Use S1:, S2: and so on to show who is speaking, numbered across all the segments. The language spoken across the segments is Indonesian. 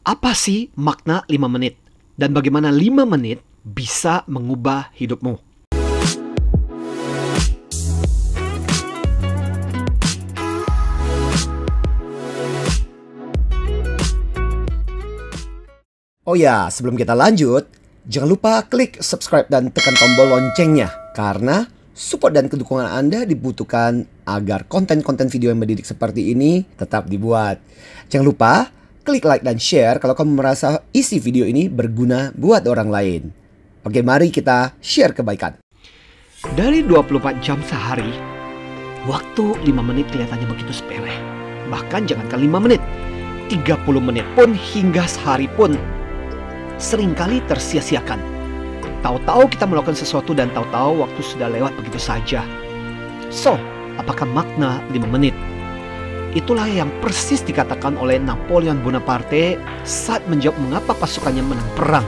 S1: Apa sih makna 5 menit? Dan bagaimana 5 menit bisa mengubah hidupmu?
S2: Oh ya, sebelum kita lanjut, jangan lupa klik subscribe dan tekan tombol loncengnya. Karena support dan kedukungan Anda dibutuhkan agar konten-konten video yang mendidik seperti ini tetap dibuat. Jangan lupa klik like dan share kalau kamu merasa isi video ini berguna buat orang lain. Oke, mari kita share kebaikan.
S1: Dari 24 jam sehari, waktu 5 menit kelihatannya begitu sepele. Bahkan jangankan 5 menit, 30 menit pun hingga sehari pun seringkali tersia-siakan. Tahu-tahu kita melakukan sesuatu dan tahu-tahu waktu sudah lewat begitu saja. So, apakah makna 5 menit? Itulah yang persis dikatakan oleh Napoleon Bonaparte saat menjawab mengapa pasukannya menang perang.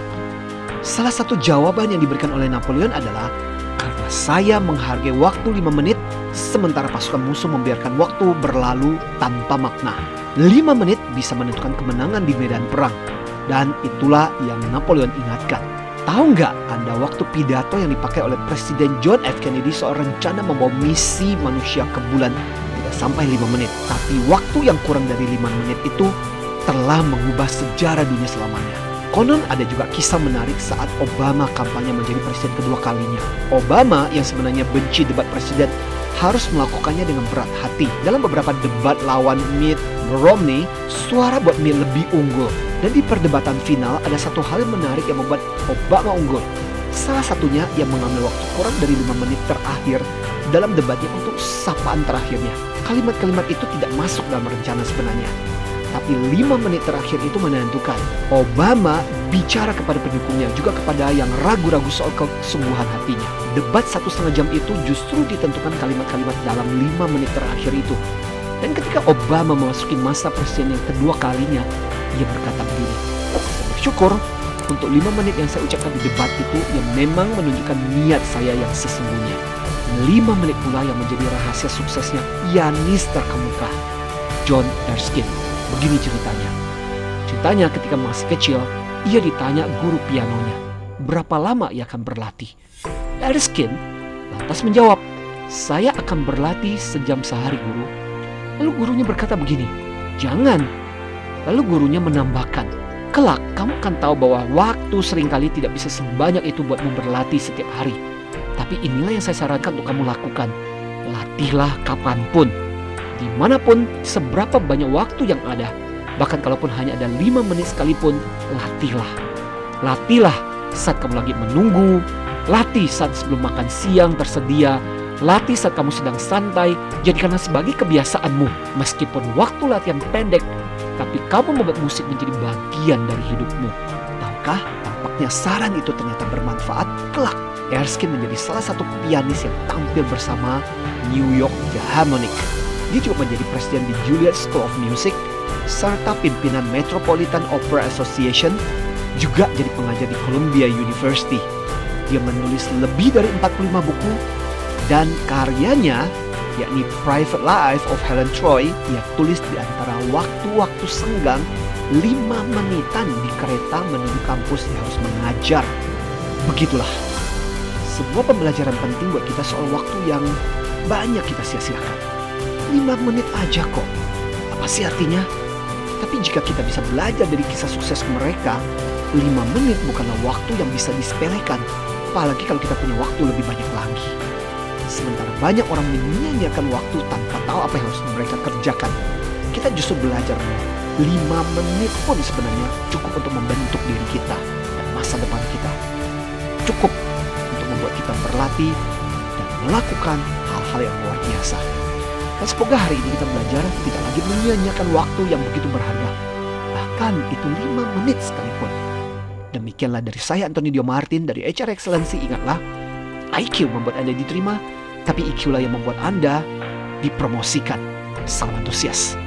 S1: Salah satu jawaban yang diberikan oleh Napoleon adalah karena saya menghargai waktu 5 menit sementara pasukan musuh membiarkan waktu berlalu tanpa makna. 5 menit bisa menentukan kemenangan di medan perang. Dan itulah yang Napoleon ingatkan. Tahu nggak Anda waktu pidato yang dipakai oleh Presiden John F. Kennedy soal rencana membawa misi manusia ke bulan tidak sampai 5 menit. Tapi waktu yang kurang dari 5 menit itu telah mengubah sejarah dunia selamanya. Konon ada juga kisah menarik saat Obama kampanye menjadi presiden kedua kalinya. Obama yang sebenarnya benci debat presiden harus melakukannya dengan berat hati. Dalam beberapa debat lawan Mitt Romney, suara buat Mitt lebih unggul. Dan di perdebatan final ada satu hal yang menarik yang membuat Obama unggul. Salah satunya yang mengambil waktu kurang dari 5 menit terakhir dalam debatnya untuk sapaan terakhirnya. Kalimat-kalimat itu tidak masuk dalam rencana sebenarnya. Tapi 5 menit terakhir itu menentukan. Obama bicara kepada pendukungnya, juga kepada yang ragu-ragu soal kesungguhan hatinya. Debat 1,5 jam itu justru ditentukan kalimat-kalimat dalam 5 menit terakhir itu. Dan ketika Obama memasuki masa presiden yang kedua kalinya, ia berkata begini, "Saya bersyukur untuk 5 menit yang saya ucapkan di debat itu yang memang menunjukkan niat saya yang sesungguhnya." 5 menit pula yang menjadi rahasia suksesnya pianis terkemuka, John Erskine. Begini ceritanya. Ceritanya ketika masih kecil, ia ditanya guru pianonya, berapa lama ia akan berlatih. Erskine lantas menjawab, "Saya akan berlatih sejam sehari, guru." Lalu gurunya berkata begini, "Jangan." Lalu gurunya menambahkan, "Kelak kamu akan tahu bahwa waktu seringkali tidak bisa sebanyak itu buatmu berlatih setiap hari. Tapi inilah yang saya sarankan untuk kamu lakukan. Latihlah kapanpun, dimanapun, seberapa banyak waktu yang ada. Bahkan kalaupun hanya ada 5 menit sekalipun, latihlah. Latihlah saat kamu lagi menunggu, latih saat sebelum makan siang tersedia, latih saat kamu sedang santai. Jadikanlah sebagai kebiasaanmu. Meskipun waktu latihan pendek, tapi kamu membuat musik menjadi bagian dari hidupmu. Tahukah, tampaknya saran itu ternyata bermanfaat. Kelak, Erskine menjadi salah satu pianis yang tampil bersama New York Philharmonic. Dia juga menjadi presiden di Juilliard School of Music, serta pimpinan Metropolitan Opera Association, juga jadi pengajar di Columbia University. Dia menulis lebih dari 45 buku, dan karyanya, yakni Private Life of Helen Troy, ia tulis di antara waktu-waktu senggang 5 menitan di kereta menuju kampus dia harus mengajar. Begitulah, sebuah pembelajaran penting buat kita soal waktu yang banyak kita sia-siakan. 5 menit aja kok. Apa sih artinya? Tapi jika kita bisa belajar dari kisah sukses mereka, 5 menit bukanlah waktu yang bisa disepelekan. Apalagi kalau kita punya waktu lebih banyak lagi. Sementara banyak orang menyia-nyiakan waktu tanpa tahu apa yang harus mereka kerjakan. Kita justru belajar bahwa 5 menit pun sebenarnya cukup untuk membentuk diri kita dan masa depan kita. Cukup untuk membuat kita berlatih dan melakukan hal-hal yang luar biasa. Dan semoga hari ini kita belajar tidak lagi menyia-nyiakan waktu yang begitu berharga. Bahkan itu 5 menit sekalipun. Demikianlah dari saya, Anthony Dio Martin dari HR Excellency. Ingatlah, IQ membuat Anda diterima, tapi IQ lah yang membuat Anda dipromosikan. Salam antusias.